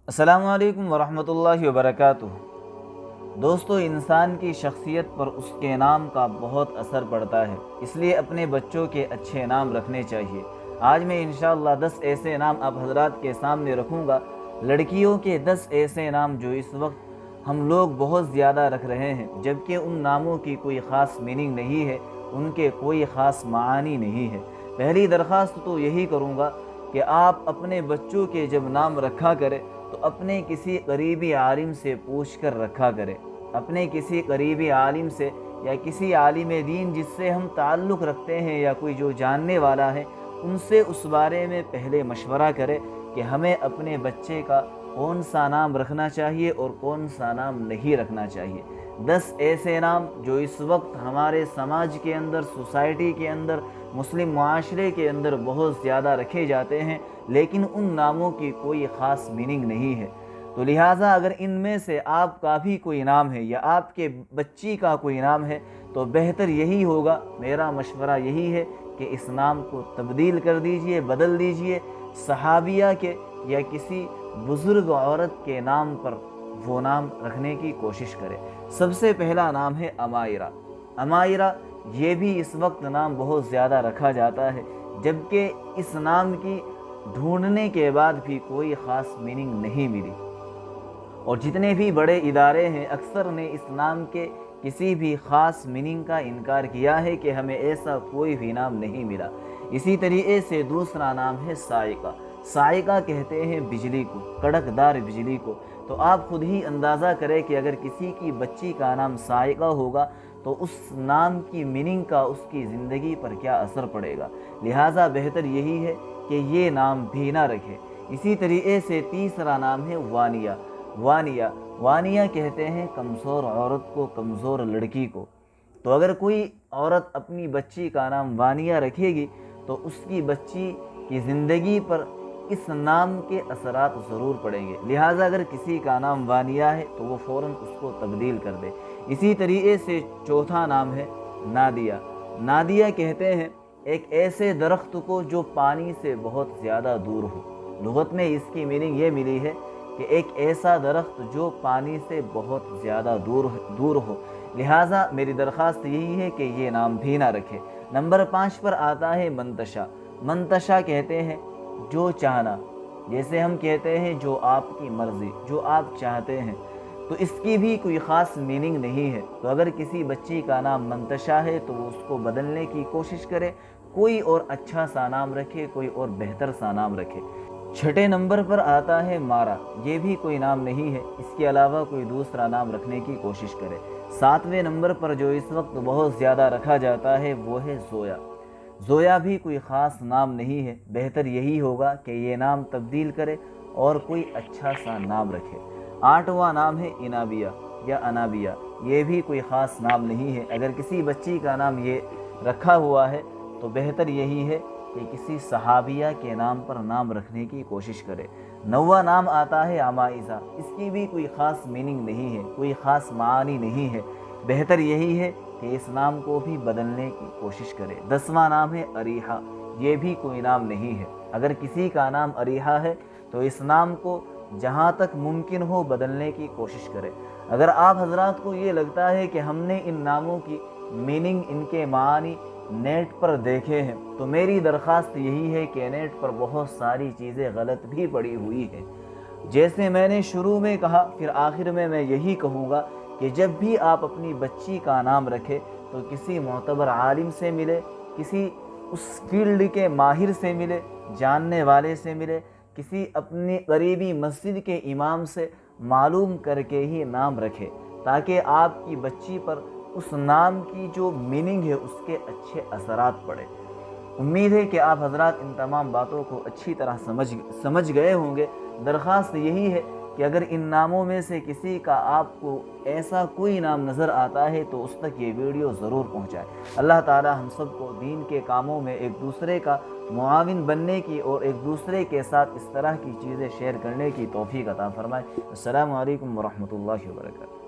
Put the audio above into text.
السلام علیکم ورحمۃ اللہ وبرکاتہ۔ دوستو، انسان کی شخصیت پر اس کے نام کا بہت اثر پڑتا ہے، اس لیے اپنے بچوں کے اچھے نام رکھنے چاہیے۔ آج میں انشاءاللہ 10 ایسے نام آپ حضرات کے سامنے رکھوں گا، لڑکیوں کے 10 ایسے نام جو اس وقت ہم لوگ بہت زیادہ رکھ رہے ہیں، جبکہ ان ناموں کی کوئی خاص میننگ نہیں ہے، ان کے کوئی خاص معانی نہیں ہے۔ پہلی درخواست تو یہی کروں گا کہ آپ اپنے بچوں کے جب نام رکھا کریں تو اپنے کسی قریبی عالم سے پوچھ کر رکھا کرے۔ اپنے کسی قریبی عالم سے یا کسی عالم دین جس سے ہم تعلق رکھتے ہیں یا کوئی جو جاننے والا ہے، ان سے اس بارے میں پہلے مشورہ کرے کہ ہمیں اپنے بچے کا کون سا نام رکھنا چاہیے اور کون سا نام نہیں رکھنا چاہیے۔ 10 ایسے نام جو اس وقت ہمارے سماج کے اندر، سوسائٹی کے اندر، مسلم معاشرے کے اندر بہت زیادہ رکھے جاتے ہیں، لیکن ان ناموں کی کوئی خاص میننگ نہیں ہے۔ تو لہٰذا اگر ان میں سے آپ کا بھی کوئی نام ہے یا آپ کے بچی کا کوئی نام ہے تو بہتر یہی ہوگا، میرا مشورہ یہی ہے کہ اس نام کو تبدیل کر دیجئے، بدل دیجئے، صحابیہ کے یا کسی بزرگ عورت کے نام پر وہ نام رکھنے کی کوشش کرے۔ سب سے پہلا نام ہے امائرہ۔ امائرہ یہ بھی اس وقت نام بہت زیادہ رکھا جاتا ہے، جبکہ اس نام کی ڈھونڈنے کے بعد بھی کوئی خاص میننگ نہیں ملی، اور جتنے بھی بڑے ادارے ہیں اکثر نے اس نام کے کسی بھی خاص میننگ کا انکار کیا ہے کہ ہمیں ایسا کوئی بھی نام نہیں ملا۔ اسی طریقے سے دوسرا نام ہے صاعقہ۔ صاعقہ کہتے ہیں بجلی کو، کڑکدار بجلی کو۔ تو آپ خود ہی اندازہ کریں کہ اگر کسی کی بچی کا نام صاعقہ ہوگا تو اس نام کی میننگ کا اس کی زندگی پر کیا اثر پڑے گا۔ لہٰذا بہتر یہی ہے کہ یہ نام بھی نہ رکھے۔ اسی طریقے سے تیسرا نام ہے وانیہ۔ وانیہ وانیہ کہتے ہیں کمزور عورت کو، کمزور لڑکی کو۔ تو اگر کوئی عورت اپنی بچی کا نام وانیہ رکھے گی تو اس کی بچی کی زندگی پر اس نام کے اثرات ضرور پڑیں گے۔ لہٰذا اگر کسی کا نام وانیہ ہے تو وہ فوراً اس کو تبدیل کر دے۔ اسی طریقے سے چوتھا نام ہے نادیہ۔ نادیہ کہتے ہیں ایک ایسے درخت کو جو پانی سے بہت زیادہ دور ہو۔ لغت میں اس کی میننگ یہ ملی ہے کہ ایک ایسا درخت جو پانی سے بہت زیادہ دور ہو۔ لہٰذا میری درخواست یہی ہے کہ یہ نام بھی نہ رکھے۔ نمبر 5 پر آتا ہے منتشا۔ منتشا کہتے ہیں جو چاہنا، جیسے ہم کہتے ہیں جو آپ کی مرضی، جو آپ چاہتے ہیں، تو اس کی بھی کوئی خاص میننگ نہیں ہے۔ تو اگر کسی بچی کا نام منتشا ہے تو وہ اس کو بدلنے کی کوشش کرے، کوئی اور اچھا سا نام رکھے، کوئی اور بہتر سا نام رکھے۔ چھٹے نمبر پر آتا ہے مارا۔ یہ بھی کوئی نام نہیں ہے، اس کے علاوہ کوئی دوسرا نام رکھنے کی کوشش کرے۔ 7ویں نمبر پر جو اس وقت بہت زیادہ رکھا جاتا ہے وہ ہے زویا۔ زویا بھی کوئی خاص نام نہیں ہے، بہتر یہی ہوگا کہ یہ نام تبدیل کرے اور کوئی اچھا سا نام رکھے۔ 8واں نام ہے انابیہ یا انابیہ۔ یہ بھی کوئی خاص نام نہیں ہے، اگر کسی بچی کا نام یہ رکھا ہوا ہے تو بہتر یہی ہے کہ کسی صحابیہ کے نام پر نام رکھنے کی کوشش کرے۔ 9واں نام آتا ہے عمائزہ۔ اس کی بھی کوئی خاص میننگ نہیں ہے، کوئی خاص معانی نہیں ہے، بہتر یہی ہے کہ اس نام کو بھی بدلنے کی کوشش کرے۔ 10واں نام ہے اریحہ۔ یہ بھی کوئی نام نہیں ہے، اگر کسی کا نام اریحہ ہے تو اس نام کو جہاں تک ممکن ہو بدلنے کی کوشش کرے۔ اگر آپ حضرات کو یہ لگتا ہے کہ ہم نے ان ناموں کی میننگ، ان کے معانی نیٹ پر دیکھے ہیں، تو میری درخواست یہی ہے کہ نیٹ پر بہت ساری چیزیں غلط بھی پڑی ہوئی ہیں۔ جیسے میں نے شروع میں کہا، پھر آخر میں یہی کہوں گا کہ جب بھی آپ اپنی بچی کا نام رکھے تو کسی معتبر عالم سے ملے، کسی اس فیلڈ کے ماہر سے ملے، جاننے والے سے ملے، کسی اپنی قریبی مسجد کے امام سے معلوم کر کے ہی نام رکھے، تاکہ آپ کی بچی پر اس نام کی جو میننگ ہے اس کے اچھے اثرات پڑے۔ امید ہے کہ آپ حضرات ان تمام باتوں کو اچھی طرح سمجھ گئے ہوں گے۔ درخواست یہی ہے کہ اگر ان ناموں میں سے کسی کا آپ کو ایسا کوئی نام نظر آتا ہے تو اس تک یہ ویڈیو ضرور پہنچائے۔ اللہ تعالی ہم سب کو دین کے کاموں میں ایک دوسرے کا معاون بننے کی اور ایک دوسرے کے ساتھ اس طرح کی چیزیں شیئر کرنے کی توفیق عطا فرمائے۔ السلام علیکم ورحمۃ اللہ وبرکاتہ۔